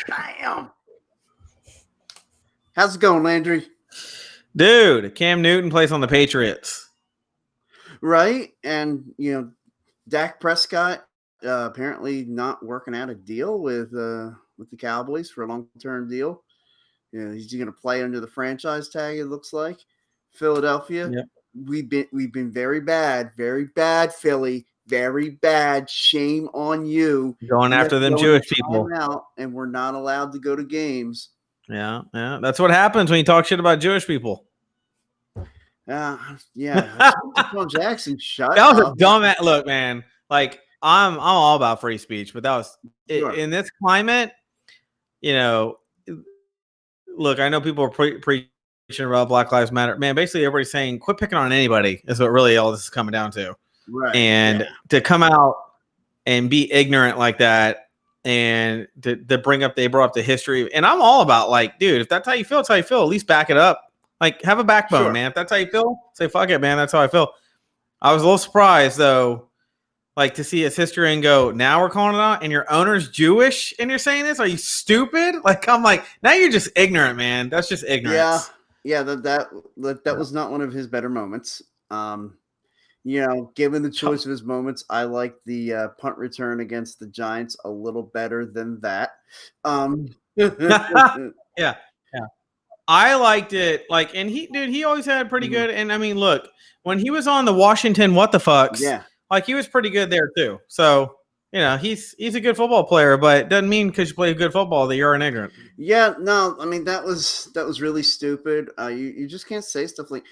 Bam. How's it going, Landry? Dude, Cam Newton plays on the Patriots. Right? And, Dak Prescott apparently not working out a deal with the Cowboys for a long-term deal. He's going to play under the franchise tag, it looks like. Philadelphia, Yep. we've been very bad, Philly, very bad. Shame on you. Going after them Jewish people. Out, and we're not allowed to go to games. Yeah. That's what happens when you talk shit about Jewish people. Yeah. Jackson, shut that was up. A dumb look, man. Like I'm all about free speech, but that was in this climate. Look, I know people are preaching about Black Lives Matter. Man, basically everybody's saying quit picking on anybody is what really all this is coming down to. Right. And to come out and be ignorant like that and to they brought up the history. And I'm all about like, dude, if that's how you feel, it's how you feel. At least back it up. Like, have a backbone, man. If that's how you feel, say, fuck it, man. That's how I feel. I was a little surprised, though, like, to see his history and go, now we're calling it out, and your owner's Jewish, and you're saying this? Are you stupid? Like, I'm like, now you're just ignorant, man. That's just ignorance. Yeah, that was not one of his better moments. Given the choice of his moments, I like the punt return against the Giants a little better than that. Yeah. I liked it. Like, and he always had pretty good. And I mean, look, when he was on the Washington what the fucks, like he was pretty good there too. So, he's a good football player, but it doesn't mean because you play good football that you're an ignorant. Yeah, no, I mean that was really stupid. You just can't say stuff like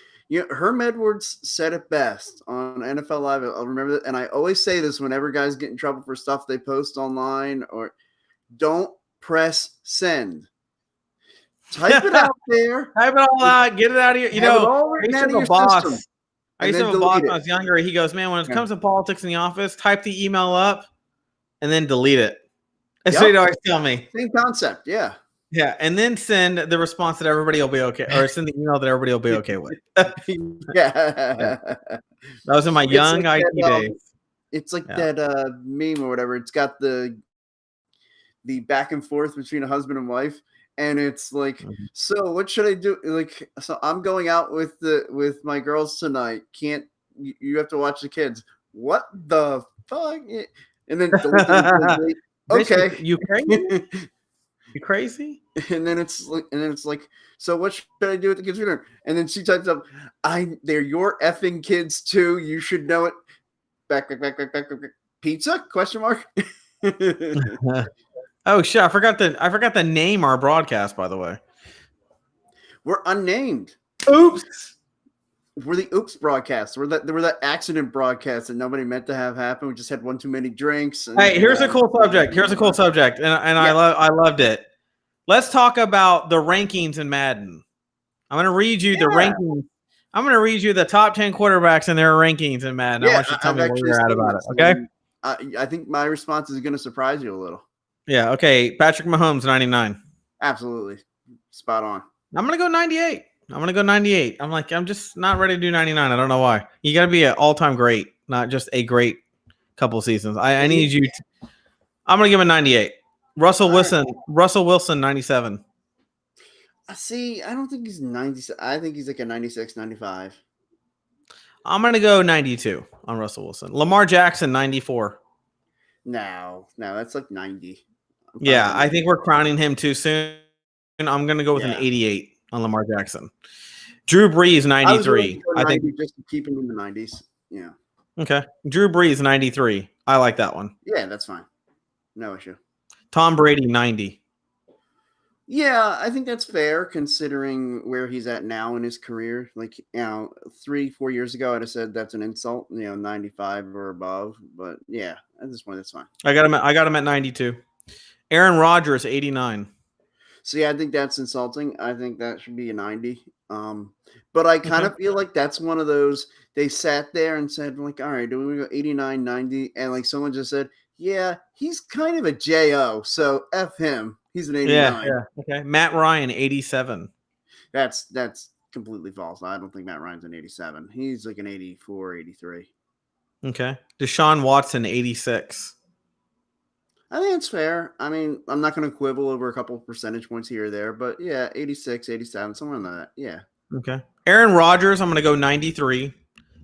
Herm Edwards said it best on NFL Live. I'll remember that, and I always say this whenever guys get in trouble for stuff they post online or don't press send. Type it out there. Type it all out. Get it out of here. I used to have a boss when I was younger. He goes, man, when it comes to politics in the office, type the email up and then delete it. And so he'd always tell me. Same concept, yeah. Yeah, and then send the response that everybody will be okay, or send the email that everybody will be okay with. Yeah. That was in my young IT days. It's like that meme or whatever. It's got the back and forth between a husband and wife. And it's like, so what should I do? Like, so I'm going out with my girls tonight. You have to watch the kids. What the fuck? And then okay, you crazy? You crazy? And then it's like, so what should I do with the kids' dinner? And then she types up, they're your effing kids too. You should know it. Back. Pizza? Question mark. Oh shit! I forgot the name our broadcast. By the way, we're unnamed. Oops. We're the Oops broadcast. We're that accident broadcast that nobody meant to have happen. We just had one too many drinks. Hey, here's a cool subject. And I loved it. Let's talk about the rankings in Madden. I'm going to read you the rankings. I'm going to read you the top 10 quarterbacks and their rankings in Madden. I want you to tell me where you're at about it. Okay. I think my response is going to surprise you a little. Yeah. Okay. Patrick Mahomes, 99. Absolutely. Spot on. I'm going to go 98. I'm just not ready to do 99. I don't know why. You got to be an all-time great, not just a great couple seasons. I need you. I'm going to give him 98. Russell Wilson, 97. See, I don't think he's 97. I think he's like a 96, 95. I'm going to go 92 on Russell Wilson. Lamar Jackson, 94. No, that's like 90. Yeah, I think we're crowning him too soon. I'm going to go with an 88 on Lamar Jackson. Drew Brees, 93. I think just to keep him in the 90s. Yeah. Okay. Drew Brees, 93. I like that one. Yeah, that's fine. No issue. Tom Brady, 90. Yeah, I think that's fair considering where he's at now in his career. Like, 3-4 years ago, I'd have said that's an insult, 95 or above. But yeah, at this point, that's fine. I got him at 92. Aaron Rodgers, 89. See, I think that's insulting. I think that should be a 90. But I kind of feel like that's one of those, they sat there and said, like, all right, do we go 89, 90? And like someone just said, yeah, he's kind of a J.O., so F him. He's an 89. Yeah. Okay. Matt Ryan, 87. That's completely false. I don't think Matt Ryan's an 87. He's like an 84, 83. Okay. Deshaun Watson, 86. I think it's fair. I mean, I'm not going to quibble over a couple of percentage points here or there, but yeah, 86, 87, somewhere in that. Yeah. Okay. Aaron Rodgers, I'm going to go 93.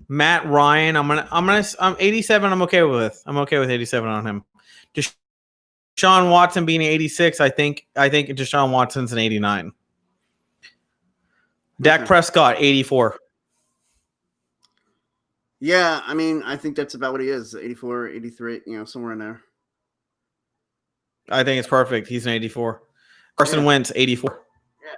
Matt Ryan, I'm 87. I'm okay with. I'm okay with 87 on him. Deshaun Watson being 86. I think Deshaun Watson's an 89. Dak Prescott, 84. Yeah, I mean, I think that's about what he is. 84, 83, somewhere in there. I think it's perfect. He's an 84. Carson Wentz, 84. Yeah.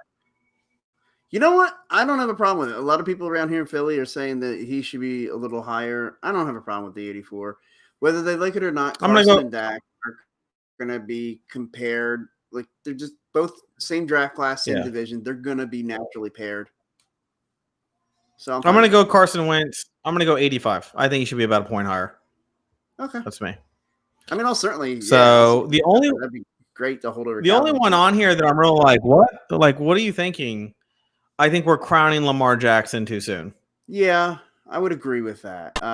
You know what? I don't have a problem with it. A lot of people around here in Philly are saying that he should be a little higher. I don't have a problem with the 84. Whether they like it or not, Carson and Dak are going to be compared. Like, they're just both same draft class, same division. They're going to be naturally paired. So I'm going to go Carson Wentz. I'm going to go 85. I think he should be about a point higher. Okay. That's me. I mean, I'll certainly. So that'd be great to hold over. The only one on here that I'm real like, what? Like, what are you thinking? I think we're crowning Lamar Jackson too soon. Yeah, I would agree with that. He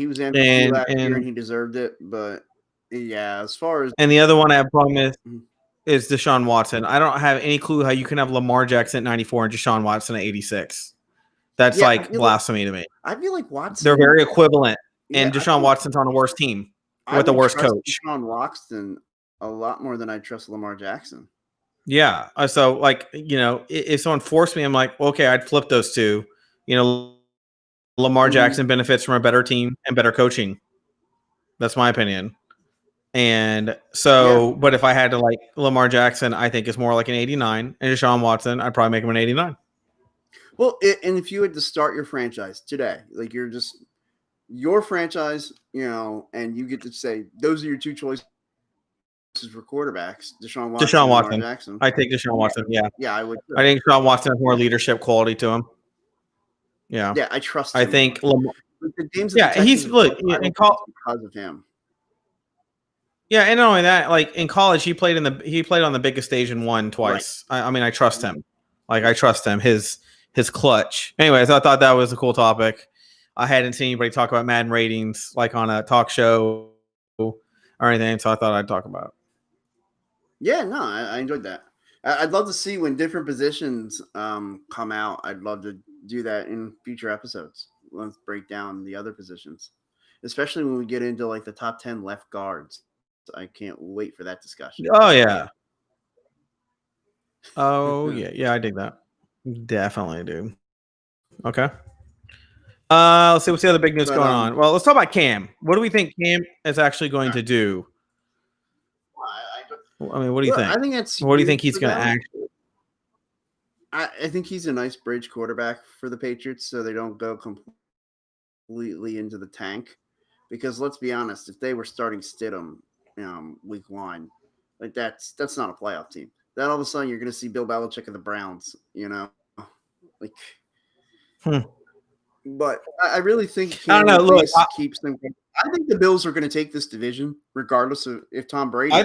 was MVP last year and he deserved it. But yeah, as far as the other one I have a problem is Deshaun Watson. I don't have any clue how you can have Lamar Jackson at 94 and Deshaun Watson at 86. That's blasphemy to me. I feel like Watson. They're very equivalent, and Deshaun Watson's on the worst team with the worst coach. Deshaun Watson a lot more than I trust Lamar Jackson. Yeah. So, if someone forced me, I'm like, okay, I'd flip those two. Lamar Jackson benefits from a better team and better coaching. That's my opinion. And so, but if I had to like Lamar Jackson, I think it's more like an 89. And Deshaun Watson, I'd probably make him an 89. Well, and if you had to start your franchise today, like you're just your franchise, and you get to say those are your two choices for quarterbacks, Deshaun Watson. Lamar Jackson. I take Deshaun Watson. Yeah. Yeah, I would. I think Deshaun Watson has more leadership quality to him. Yeah. Yeah, I trust him. I think Lamar. He's because of him. Yeah, and not only that, like in college, he played on the biggest stage and won twice. Right. I mean, I trust him. Like I trust him. His clutch. Anyways, I thought that was a cool topic. I hadn't seen anybody talk about Madden ratings like on a talk show or anything, so I thought I'd talk about it. Yeah, no, I enjoyed that. I'd love to see when different positions come out. I'd love to do that in future episodes. Let's break down the other positions, especially when we get into like the top 10 left guards. I can't wait for that discussion. Oh yeah. Oh yeah, I dig that. Definitely, dude. Okay. Let's see what's the other big news going on. Well, let's talk about Cam. What do we think Cam is actually going to do? I mean, what do you think? I think it's. What do you think he's going to actually? I think he's a nice bridge quarterback for the Patriots, so they don't go completely into the tank. Because let's be honest, if they were starting Stidham, week 1, like that's not a playoff team. Then all of a sudden you're going to see Bill Belichick and the Browns, like. But I really think Cam keeps them. I think the Bills are going to take this division, regardless of if Tom Brady. I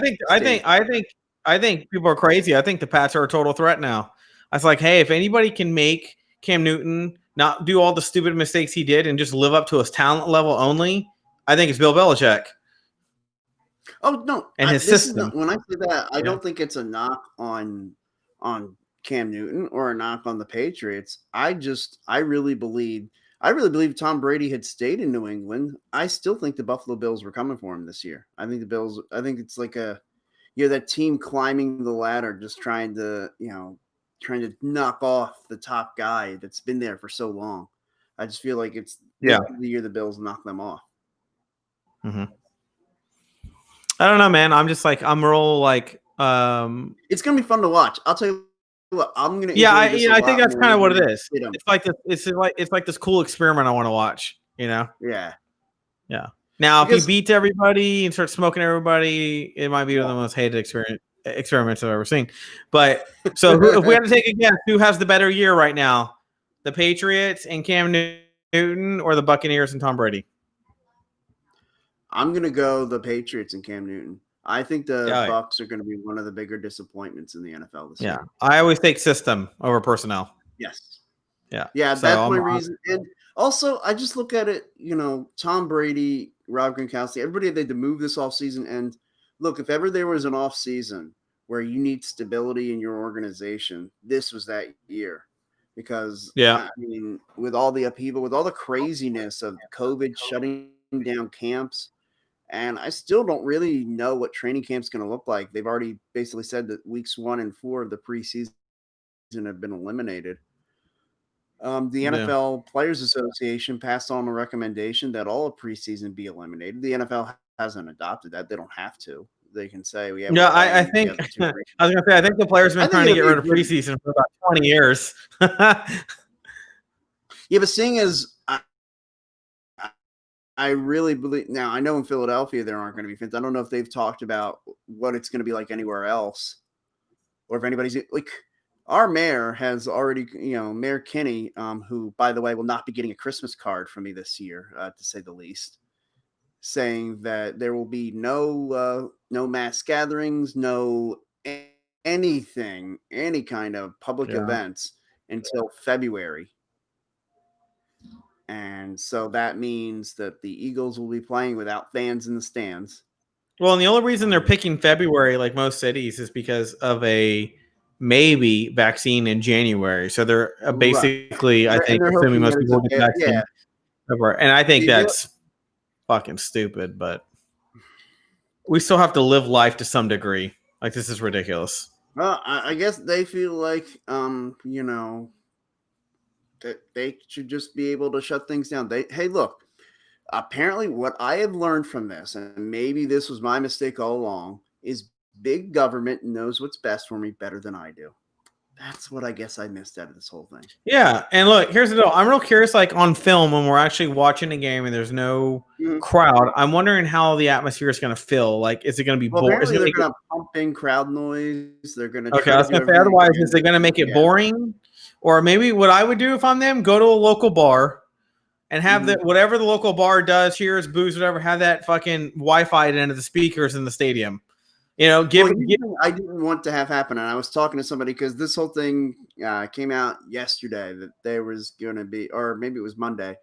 think people are crazy. I think the Pats are a total threat now. I was like, hey, if anybody can make Cam Newton not do all the stupid mistakes he did and just live up to his talent level only, I think it's Bill Belichick. Oh no! And his system. When I say that, I don't think it's a knock on Cam Newton or a knock on the Patriots. I really believe if Tom Brady had stayed in New England, I still think the Buffalo Bills were coming for him this year. I think it's like that team climbing the ladder, just trying to knock off the top guy that's been there for so long. I just feel like it's the year the Bills knock them off. Mm-hmm. I don't know, man. I'm just like, I'm real like, it's going to be fun to watch. I'll tell you what, I'm going to. Yeah, I think that's kind of what it is. It's like this cool experiment I want to watch, Yeah. Yeah. Now, if he beats everybody and starts smoking everybody, it might be one of the most hated experiments I've ever seen. But so if we had to take a guess, who has the better year right now? The Patriots and Cam Newton or the Buccaneers and Tom Brady? I'm going to go the Patriots and Cam Newton. I think the Bucs are going to be one of the bigger disappointments in the NFL this year. Yeah. I always take system over personnel. Yes. Yeah. Yeah, so that's my reason. And also, I just look at it, Tom Brady, Rob Gronkowski, everybody had to move this offseason, and look, if ever there was an off season where you need stability in your organization, this was that year. Because Yeah. I mean, with all the upheaval, with all the craziness of COVID shutting down camps, and I still don't really know what training camp's going to look like. They've already basically said that weeks 1 and 4 of the preseason have been eliminated. The Yeah. NFL Players Association passed on a recommendation that all of preseason be eliminated. The NFL hasn't adopted that. They don't have to. They can say, "Yeah, we're Yeah, I playing think the two I races." was gonna say I think the players have I been think trying to it'll get be a rid of good. preseason for about 20 years. Yeah, but seeing as I really believe now, I know in Philadelphia there aren't going to be fans. I don't know if they've talked about what it's going to be like anywhere else, or if anybody's like. Our mayor has already, Mayor Kinney, who, by the way, will not be getting a Christmas card from me this year, to say the least, saying that there will be no mass gatherings, anything, any kind of public Yeah. events until February. And so that means that the Eagles will be playing without fans in the stands. Well, and the only reason they're picking February, like most cities, is because of a maybe vaccine in January. So they're Right. basically, I think, They're assuming hoping most that it's people will get a the yeah. vaccine February. And I think See, that's fucking stupid, but we still have to live life to some degree. Like, this is ridiculous. well, I guess they feel like that they should just be able to shut things down. Hey, look, apparently what I have learned from this, and maybe this was my mistake all along, is big government knows what's best for me better than I do. That's what I guess I missed out of this whole thing. Yeah, and look, here's the deal. I'm real curious, like on film when we're actually watching a game and there's no crowd. I'm wondering how the atmosphere is going to feel. Like, is it going to be Well, boring? apparently they're going to pump in crowd noise. They're going to Okay, try I to was do going to say, everything. otherwise, is it going to make it boring? Or maybe what I would do if I'm them, go to a local bar and have the whatever the local bar does, cheers, booze, whatever, have that fucking Wi-Fi into the speakers in the stadium. I didn't want to have happen, and I was talking to somebody because this whole thing came out yesterday that there was going to be, or maybe it was Monday,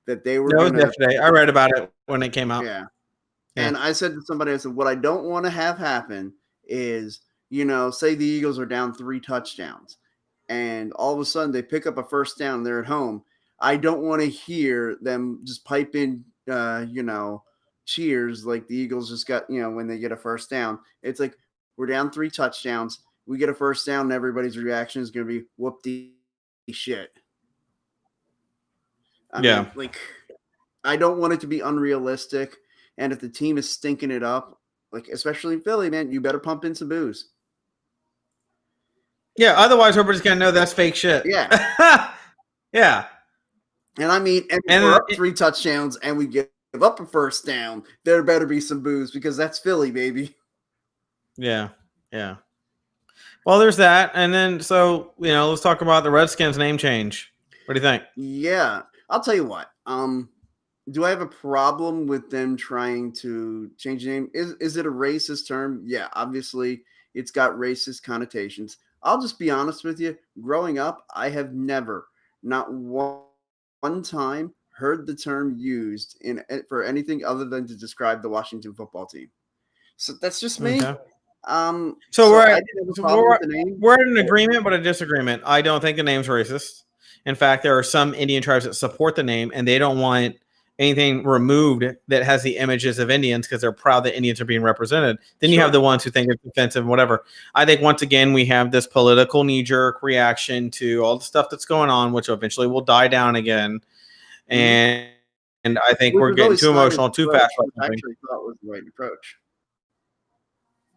that they were going to. Yesterday. I read about it when it came out. Yeah. And I said to somebody, I said, what I don't want to have happen is, say the Eagles are down 3 touchdowns, and all of a sudden they pick up a first down and they're at home. I don't want to hear them just pipe in, cheers like the Eagles just got, when they get a first down. It's like we're down 3 touchdowns. We get a first down, and everybody's reaction is going to be whoop-de shit. I mean, like, I don't want it to be unrealistic. And if the team is stinking it up, like especially in Philly, man, you better pump in some booze. Yeah, otherwise everybody's gonna know that's fake shit. Yeah. Yeah. And I mean, and we're up 3 touchdowns and we give up a first down, there better be some booze because that's Philly, baby. Yeah. Yeah. Well, there's that. And then let's talk about the Redskins name change. What do you think? Yeah. I'll tell you what. Do I have a problem with them trying to change the name? Is it a racist term? Yeah, obviously it's got racist connotations. I'll just be honest with you. Growing up, I have never, not one time, heard the term used for anything other than to describe the Washington football team. So that's just me. Okay. We're at an agreement, but a disagreement. I don't think the name's racist. In fact, there are some Indian tribes that support the name, and they don't want anything removed that has the images of Indians because they're proud that Indians are being represented. Then you have the ones who think it's offensive and whatever. I think once again, we have this political knee-jerk reaction to all the stuff that's going on, which eventually will die down again. And I think we're getting too emotional too fast. I actually thought was the right approach.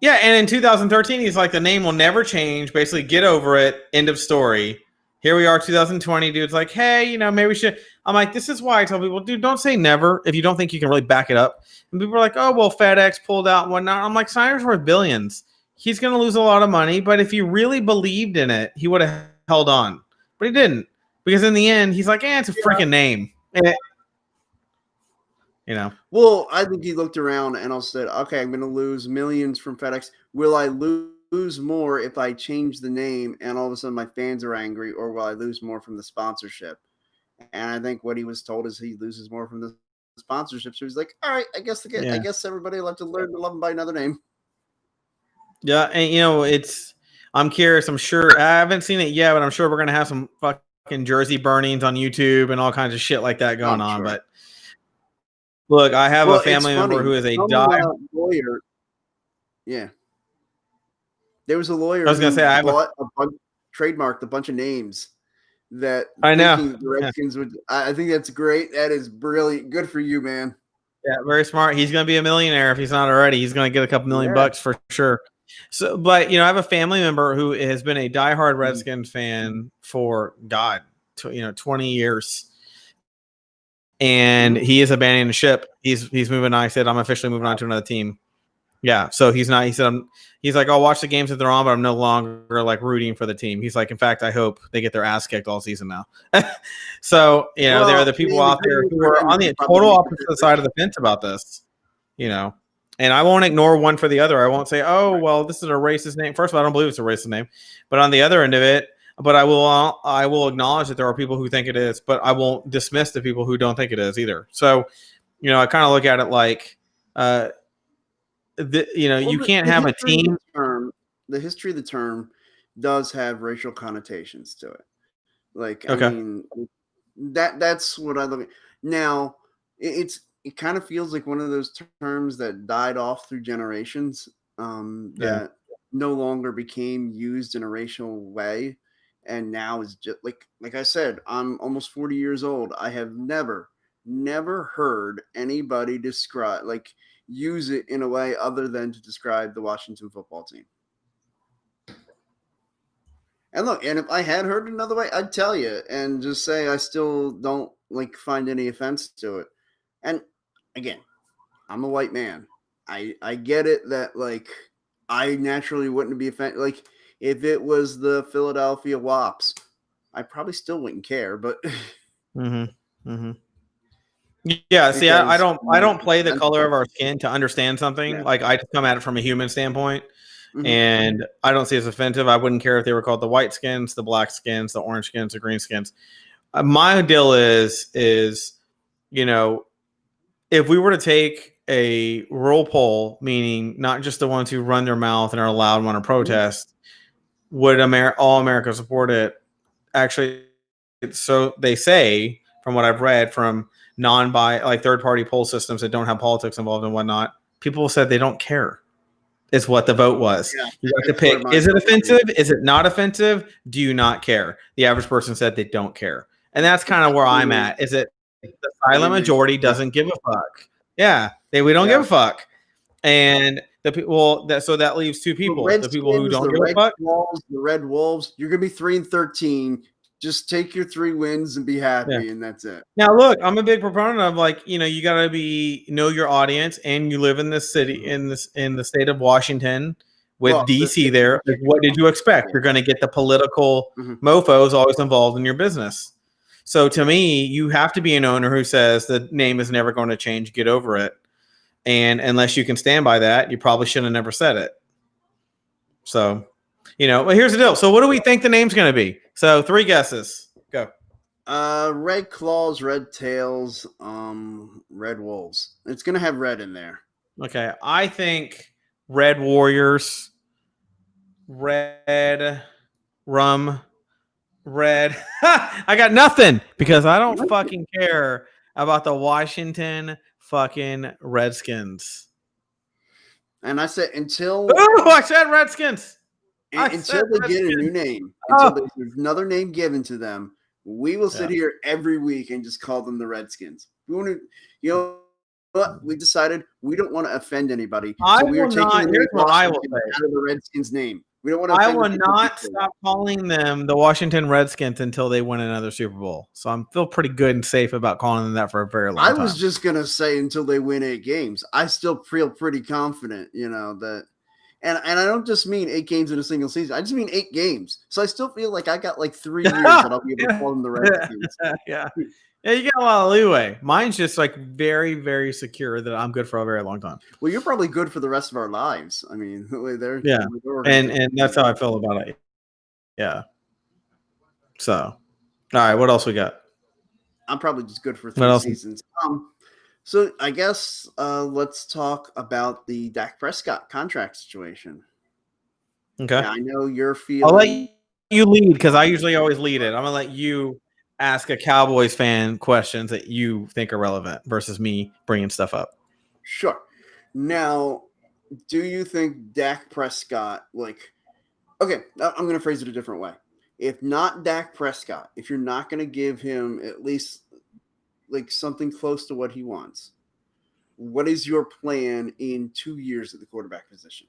Yeah, and in 2013, he's like, the name will never change. Basically, get over it. End of story. Here we are, 2020. Dude's like, hey, maybe we should. I'm like, this is why I tell people, dude, don't say never if you don't think you can really back it up. And people are like, oh, well, FedEx pulled out and whatnot. I'm like, Snyder's worth billions. He's going to lose a lot of money, but if he really believed in it, he would have held on. But he didn't, because in the end, he's like, it's a freaking name. Well, I think he looked around and said, okay, I'm going to lose millions from FedEx. Will I lose more if I change the name and all of a sudden my fans are angry, or will I lose more from the sponsorship? And I think what he was told is he loses more from the sponsorship. So he's like, all right, I guess everybody will have to learn to love him by another name. Yeah, and I'm curious. I'm sure I haven't seen it yet, but I'm sure we're gonna have some fucking jersey burnings on YouTube and all kinds of shit like that going I'm on. sure. But look, I have a Well, it's family member funny. who is a Some die. lawyer, yeah, there was a I lawyer was gonna say who I have a. bought trademarked a bunch of names that I know. thinking that the Redskins would. I think that's great. That is brilliant. Good for you, man. Yeah, very smart. He's gonna be a millionaire if he's not already. He's gonna get a couple million Yeah. bucks for sure. So, but I have a family member who has been a diehard Redskins fan for 20 years. And he is abandoning the ship. He's moving on. I said, I'm officially moving on to another team. Yeah. So he's not, he said, he's like, I'll watch the games if they're on, but I'm no longer like rooting for the team. He's like, in fact, I hope they get their ass kicked all season now. So, there are the people out there who are on the total opposite side of the fence about this, and I won't ignore one for the other. I won't say, oh, well, this is a racist name. First of all, I don't believe it's a racist name, but on the other end of it, but I will acknowledge that there are people who think it is, but I won't dismiss the people who don't think it is either. So, I kind of look at it like, you can't have a team. The history of the term does have racial connotations to it. Like, I Okay. mean, that's what I look at. Now, it kind of feels like one of those terms that died off through generations, that no longer became used in a racial way, and now is just like I said, I'm almost 40 years old. I have never heard anybody use it in a way other than to describe the Washington football team. And look, and if I had heard another way, I'd tell you and just say I still don't find any offense to it. And again, I'm a white man. I get it that I naturally wouldn't be offended. Like if it was the Philadelphia Wops, I probably still wouldn't care. But Yeah, see, I don't play the color of our skin to understand something. Yeah. Like I just come at it from a human standpoint. Mm-hmm. And I don't see it as offensive. I wouldn't care if they were called the white skins, the black skins, the orange skins, the green skins. My deal is if we were to take a roll poll, meaning not just the ones who run their mouth and are loud and want to protest, would all America support it? Actually, so they say, from what I've read from third-party poll systems that don't have politics involved and whatnot, people said they don't care. Is what the vote was. Yeah, you have to pick. Is it offensive? Is it not offensive? Do you not care? The average person said they don't care. And that's kind of where I'm at. Is it the silent majority doesn't give a fuck? Yeah. We don't give a fuck. And the people so that leaves two people. The people who don't give a fuck. The Red Wolves, you're gonna be 3-13. Just take your 3 wins and be happy, and that's it. Now, look, I'm a big proponent of you gotta know your audience, and you live in this city, in the state of Washington, with DC there. What did you expect? You're gonna get the political mofos always involved in your business. So to me, you have to be an owner who says the name is never going to change. Get over it, and unless you can stand by that, you probably should have never said it. So. Well, here's the deal. So what do we think the name's going to be? So 3 guesses. Go. Red Claws, Red Tails, Red Wolves. It's going to have red in there. Okay. I think Red Warriors, Red Rum, Red. I got nothing because I don't fucking care about the Washington fucking Redskins. And I said until... Oh, I said Redskins. Until they get a new name, until there's another name given to them, we will sit here every week and just call them the Redskins. We want to, but we decided we don't want to offend anybody. So we are taking the name out of the Redskins name. We don't want to. I will not stop calling them the Washington Redskins until they win another Super Bowl. So I feel pretty good and safe about calling them that for a very long time. I was just gonna say until they win 8 games. I still feel pretty confident, that. And I don't just mean 8 games in a single season. I just mean 8 games. So I still feel like I got 3 years that I'll be able to call them the Redskins. Yeah, you got a lot of leeway. Mine's just very, very secure that I'm good for a very long time. Well, you're probably good for the rest of our lives. I mean, they're and that's how I feel about it. Yeah. So, all right, what else we got? I'm probably just good for 3 seasons. So I guess let's talk about the Dak Prescott contract situation. Okay. Now I know you're I'll let feeling. you lead because I usually always lead it. I'm gonna let you ask a Cowboys fan questions that you think are relevant versus me bringing stuff up. Sure. Now, do you think Dak Prescott, okay, I'm going to phrase it a different way. If not Dak Prescott, if you're not going to give him at least something close to what he wants, what is your plan in 2 years at the quarterback position?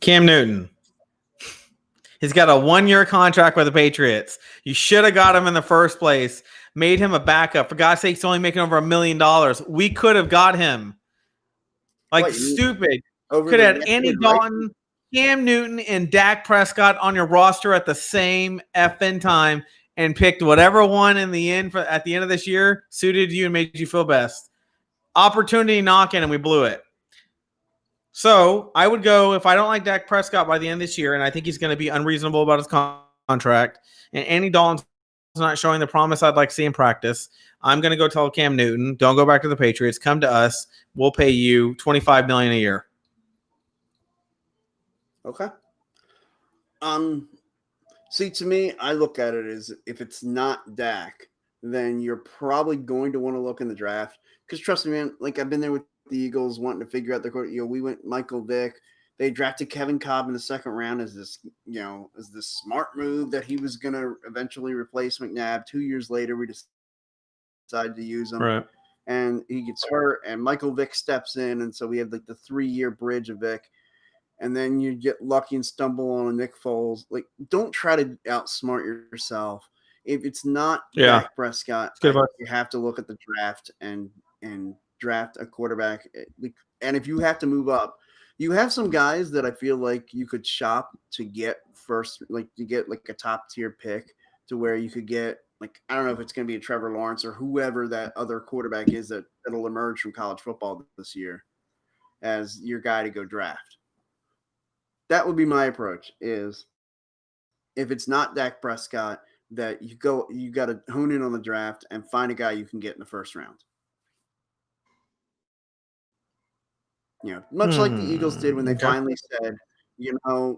Cam Newton. He's got a 1-year contract with the Patriots. You should have got him in the first place. Made him a backup. For God's sake, he's only making over $1 million. We could have got him. Like, What, you mean stupid. over Could the have had next Andy kid, right? Dalton, Cam Newton, and Dak Prescott on your roster at the same effing time and picked whatever one in the end at the end of this year suited you and made you feel best. Opportunity knocking, and we blew it. So I would go, if I don't like Dak Prescott by the end of this year, and I think he's going to be unreasonable about his contract, and Andy Dalton's not showing the promise I'd like to see in practice, I'm going to go tell Cam Newton, don't go back to the Patriots, come to us. We'll pay you $25 million a year. Okay. See, to me, I look at it as if it's not Dak, then you're probably going to want to look in the draft. Because trust me, man, I've been there with the Eagles wanting to figure out we went Michael Vick. They drafted Kevin Cobb in the second round as this smart move that he was going to eventually replace McNabb. 2 years later, we decided to use him. Right. And he gets hurt, and Michael Vick steps in, and so we have the 3-year bridge of Vick. And then you get lucky and stumble on a Nick Foles. Don't try to outsmart yourself. If it's not Dak Prescott, you have to look at the draft and draft a quarterback. And if you have to move up, you have some guys that I feel like you could shop to get first, to get a top tier pick to where you could get I don't know if it's going to be a Trevor Lawrence or whoever that other quarterback is that'll emerge from college football this year as your guy to go draft. That would be my approach. Is if it's not Dak Prescott, that you got to hone in on the draft and find a guy you can get in the first round. Much like the Eagles did when they finally said,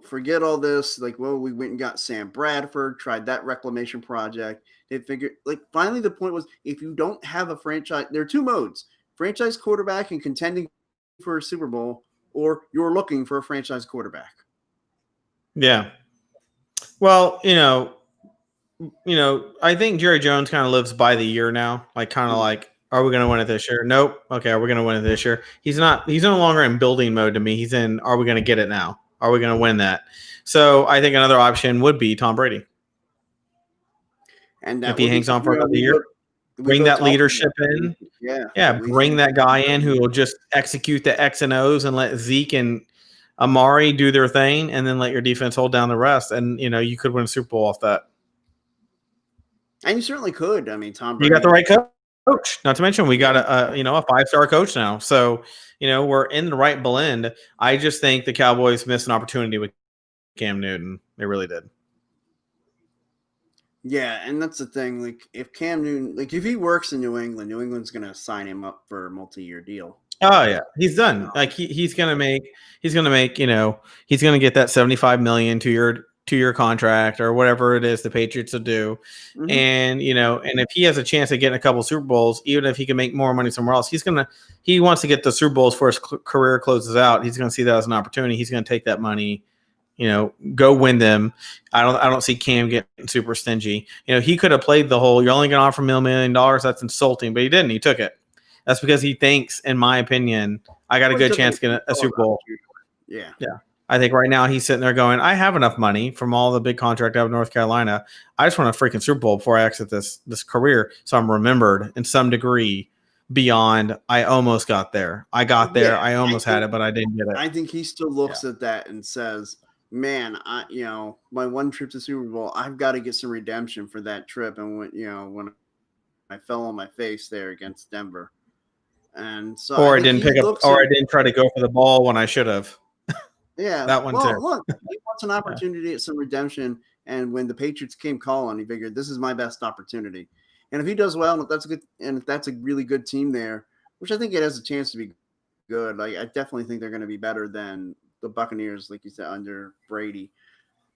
forget all this. We went and got Sam Bradford, tried that reclamation project. They figured, finally the point was, if you don't have a franchise, there are two modes: franchise quarterback and contending for a Super Bowl, or you're looking for a franchise quarterback. Yeah. Well, I think Jerry Jones kind of lives by the year now. Are we going to win it this year? Nope. Okay, are we going to win it this year? He's no longer in building mode to me. He's in, are we going to get it now? Are we going to win that? So I think another option would be Tom Brady. And if he hangs on for another year, bring that leadership in. Yeah. Bring that guy in who will just execute the X and O's and let Zeke and Amari do their thing, and then let your defense hold down the rest. And, you could win a Super Bowl off that. And you certainly could. I mean, Tom Brady. You got the right coach. Not to mention, we got a 5-star coach now. So, we're in the right blend. I just think the Cowboys missed an opportunity with Cam Newton. They really did. Yeah, and that's the thing. If Cam Newton, if he works in New England, New England's going to sign him up for a multi-year deal. Oh yeah, he's done. He's going to make, he's going to get that $75 million two-year contract or whatever it is the Patriots will do. Mm-hmm. And, and if he has a chance of getting a couple Super Bowls, even if he can make more money somewhere else, he wants to get the Super Bowls before his career closes out. He's going to see that as an opportunity. He's going to take that money, go win them. I don't see Cam getting super stingy. He could have played the whole, you're only going to offer $1 million. That's insulting, but he didn't. He took it. That's because he thinks, in my opinion, I got a good chance to get a Super Bowl. Yeah. Yeah. I think right now he's sitting there going, I have enough money from all the big contract out of North Carolina. I just want a freaking Super Bowl before I exit this career. So I'm remembered in some degree beyond I almost got there. I got there. I almost had it, but I didn't get it. I think he still looks at that and says, man, my one trip to Super Bowl, I've got to get some redemption for that trip. And when I fell on my face there against Denver. And so I didn't pick up, or I didn't try to go for the ball when I should have. Yeah, that one too. Look, he wants an opportunity at some redemption, and when the Patriots came calling, he figured this is my best opportunity. And if he does well, and if that's a really good team there, which I think it has a chance to be good, I definitely think they're going to be better than the Buccaneers, like you said, under Brady.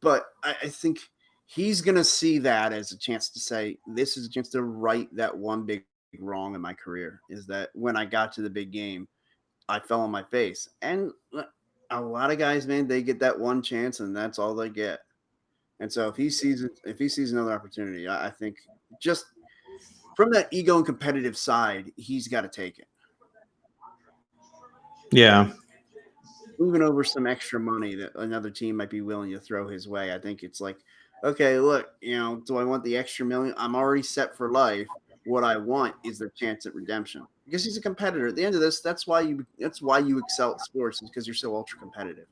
but I think he's going to see that as a chance to say, this is a chance to right that one big wrong in my career, is that when I got to the big game, I fell on my face. And a lot of guys, man, they get that one chance and that's all they get. And so if he sees another opportunity, I think just from that ego and competitive side, he's got to take it. Yeah. Moving over some extra money that another team might be willing to throw his way. I think it's like, okay, look, do I want the extra million? I'm already set for life. What I want is the chance at redemption, because he's a competitor. At the end of this, that's why you excel at sports, is because you're so ultra competitive.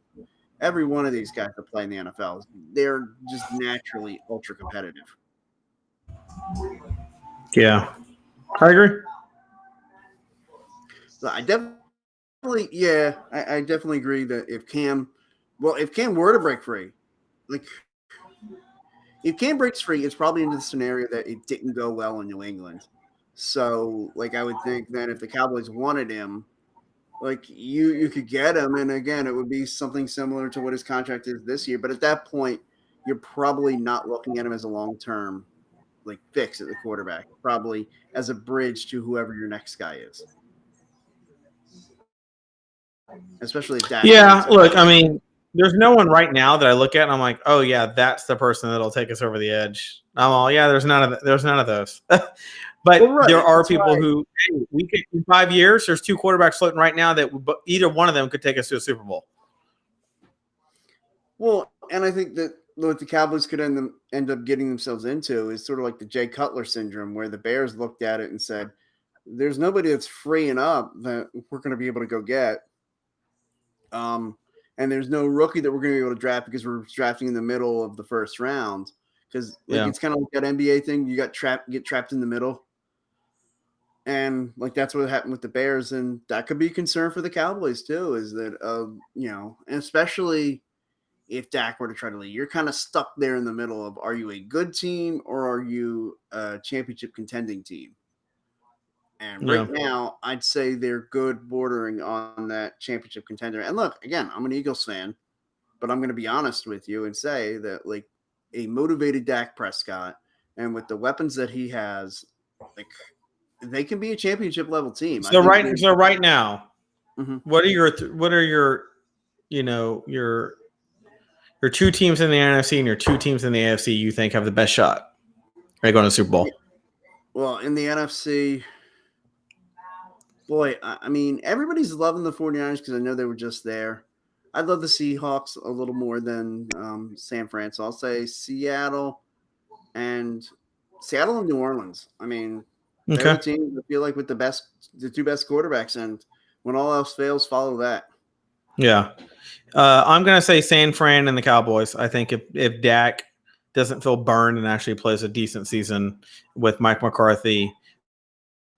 Every one of these guys that play in the NFL, they're just naturally ultra competitive. Yeah, I agree. So I definitely agree that if Cam were to break free, like if Cam breaks free, it's probably into the scenario that it didn't go well in New England. So, like, I would think that if the Cowboys wanted him, like you could get him, and again, it would be something similar to what his contract is this year. But at that point, you're probably not looking at him as a long-term like fix at the quarterback, probably as a bridge to whoever your next guy is. Especially if Dak. Yeah, look, I mean, there's no one right now that I look at and I'm like, oh yeah, that's the person that'll take us over the edge. I'm all, yeah, there's none of those. But there are people who, hey, we could in 5 years. There's 2 quarterbacks floating right now that either one of them could take us to a Super Bowl. Well, and I think that what the Cowboys could end up getting themselves into is sort of like the Jay Cutler syndrome, where the Bears looked at it and said, "There's nobody that's freeing up that we're going to be able to go get." And there's no rookie that we're going to be able to draft because we're drafting in the middle of the first round. Because it's kind of like that NBA thing. You get trapped in the middle. And like that's what happened with the Bears. And that could be a concern for the Cowboys too, is that, and especially if Dak were to try to leave, you're kind of stuck there in the middle of, are you a good team or are you a championship contending team? And right now, I'd say they're good, bordering on that championship contender. And look, again, I'm an Eagles fan, but I'm going to be honest with you and say that, like, a motivated Dak Prescott, and with the weapons that he has, like, they can be a championship level team. So right now, mm-hmm. what are your your 2 teams in the NFC and your 2 teams in the AFC you think have the best shot at going to the Super Bowl? Well, in the NFC. Boy, I mean, everybody's loving the 49ers because I know they were just there. I'd love the Seahawks a little more than San Fran. So I'll say Seattle and New Orleans. I mean, they're the team that feel like with the 2 best quarterbacks, and when all else fails, follow that. Yeah. I'm going to say San Fran and the Cowboys. I think if Dak doesn't feel burned and actually plays a decent season with Mike McCarthy,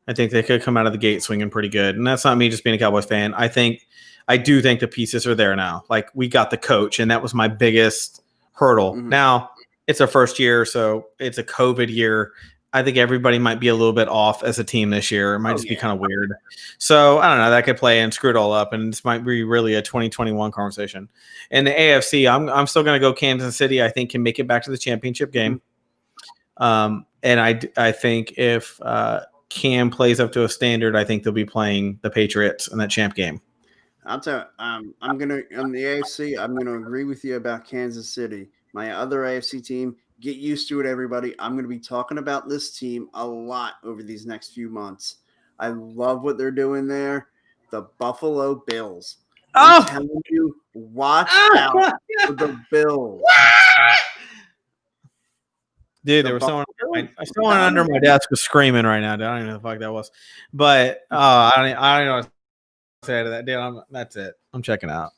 I think they could come out of the gate swinging pretty good. And that's not me just being a Cowboys fan. I do think the pieces are there now. Like, we got the coach, and that was my biggest hurdle. Mm-hmm. Now, it's our first year, so it's a COVID year. I think everybody might be a little bit off as a team this year. It might be kind of weird. So, I don't know. That could play and screw it all up, and this might be really a 2021 conversation. In the AFC, I'm still going to go Kansas City. I think can make it back to the championship game. And I think if Cam plays up to a standard, I think they'll be playing the Patriots in that champ game. I'll tell you, on the AFC, I'm gonna agree with you about Kansas City. My other AFC team, get used to it, everybody. I'm gonna be talking about this team a lot over these next few months. I love what they're doing there. The Buffalo Bills. I'm telling you, watch out for the Bills. Dude, there was someone under my desk was screaming right now. Dude. I don't know what the fuck that was. But I don't know what to say to that. Dude, that's it. I'm checking out.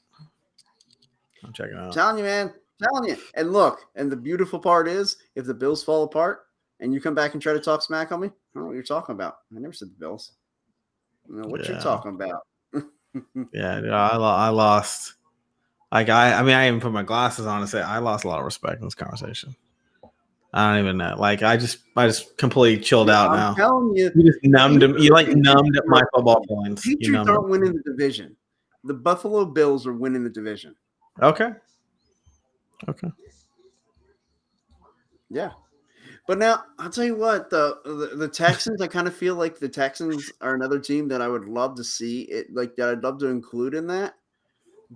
I'm telling you, man. I'm telling you. And look, and the beautiful part is, if the Bills fall apart and you come back and try to talk smack on me, I don't know what you're talking about. I never said the Bills. I don't know what you're talking about. Yeah, dude, I lost. Like, I mean, I even put my glasses on and say I lost a lot of respect in this conversation. I don't even know. Like, I just completely chilled out now. I'm telling you, you just numbed him. You numbed at my football feelings. Patriots aren't winning the division. The Buffalo Bills are winning the division. Okay. Yeah. But now I'll tell you what, the Texans, I kind of feel like the Texans are another team that I would love to see it, like that I'd love to include in that,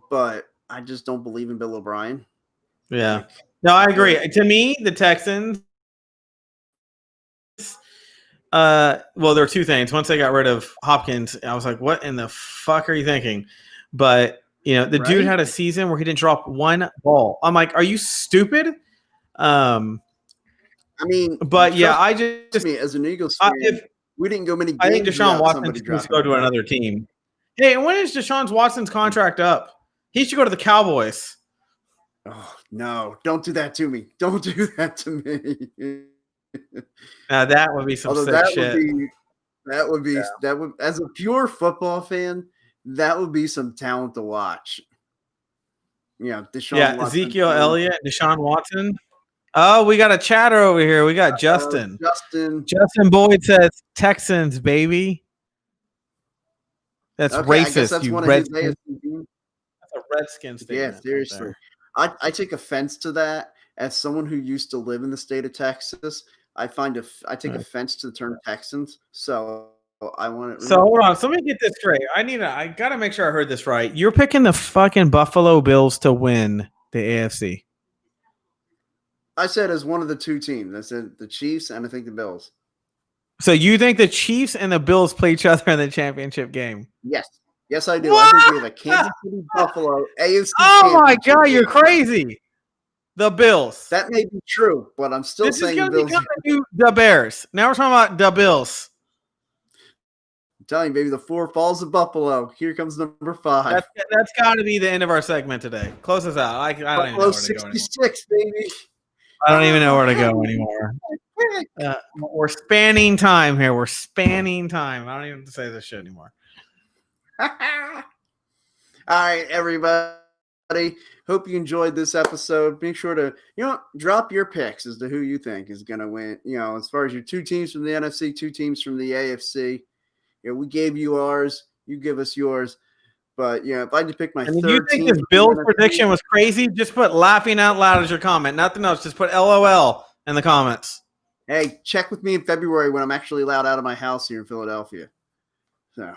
but I just don't believe in Bill O'Brien. Yeah. Like No, I I feel agree. like To me, the Texans, well, there are two things. Once they got rid of Hopkins, I was like, what in the fuck are you thinking? But, the dude right? had a season where he didn't drop one ball. I'm like, are you stupid? I mean, But yeah, trust I just, me, as an Eagles fan, if we didn't go many I think games Deshaun without Watson somebody just needs to dropping go a to ball. another team. Hey, when is Deshaun Watson's contract up? He should go to the Cowboys. Oh no! Don't do that to me! Don't do that to me! That would be some Although sick shit. that would, as a pure football fan, that would be some talent to watch. Yeah, Deshaun Yeah, Watson. Ezekiel Elliott, Deshaun Watson. Oh, we got a chatter over here. We got Justin. Justin. Justin Boyd says Texans, baby. That's Okay, I guess racist, that's you one of his Redskin. AFC teams. That's a Redskin Yeah, statement right seriously. there. I take offense to that as someone who used to live in the state of Texas. I take offense to the term Texans. So I want it So removed. hold on. So let me get this straight. I gotta make sure I heard this right. You're picking the fucking Buffalo Bills to win the AFC. I said as one of the two teams. I said the Chiefs and I think the Bills. So you think the Chiefs and the Bills play each other in the championship game? Yes. Yes, I do. What? I think we have a Kansas City Buffalo AFC Oh my championship god, you're game. crazy. The Bills. That may be true, but I'm still This is saying the gonna Bills. become the Bears. Now we're talking about the Bills. I'm telling you, baby, the four falls of Buffalo. Here comes number 5. That's got to be the end of our segment today. Close us out. I don't even know Buffalo where to go anymore. 66, baby. I don't even know where to go anymore. We're spanning time here. We're spanning time. I don't even have to say this shit anymore. All right, everybody. Hope you enjoyed this episode. Make sure to, drop your picks as to who you think is going to win. As far as your 2 teams from the NFC, 2 teams from the AFC. We gave you ours. You give us yours. But, if I had to pick my and third you think team. this Bills prediction was crazy? Just put laughing out loud as your comment. Nothing else. Just put LOL in the comments. Hey, check with me in February when I'm actually allowed out of my house here in Philadelphia. So,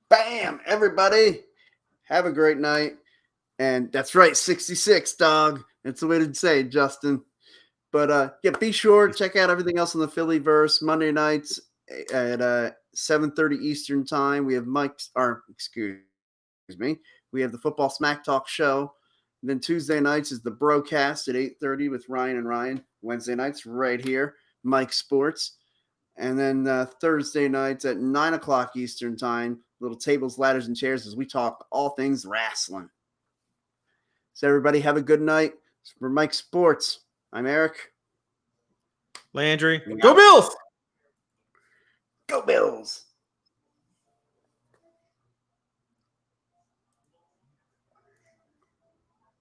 bam, everybody. Have a great night. And that's right, 66, dog. That's the way to say it, Justin. But, be sure to check out everything else on the Phillyverse. Monday nights at 7:30 Eastern time. We have excuse me. We have the Football Smack Talk show. And then Tuesday nights is the Broadcast at 8:30 with Ryan and Ryan. Wednesday nights right here, Mike Sports. And then Thursday nights at 9 o'clock Eastern time, little tables, ladders, and chairs as we talk all things wrestling. So everybody have a good night. For Mike Sports, I'm Eric. Landry. Go Bills! Go Bills!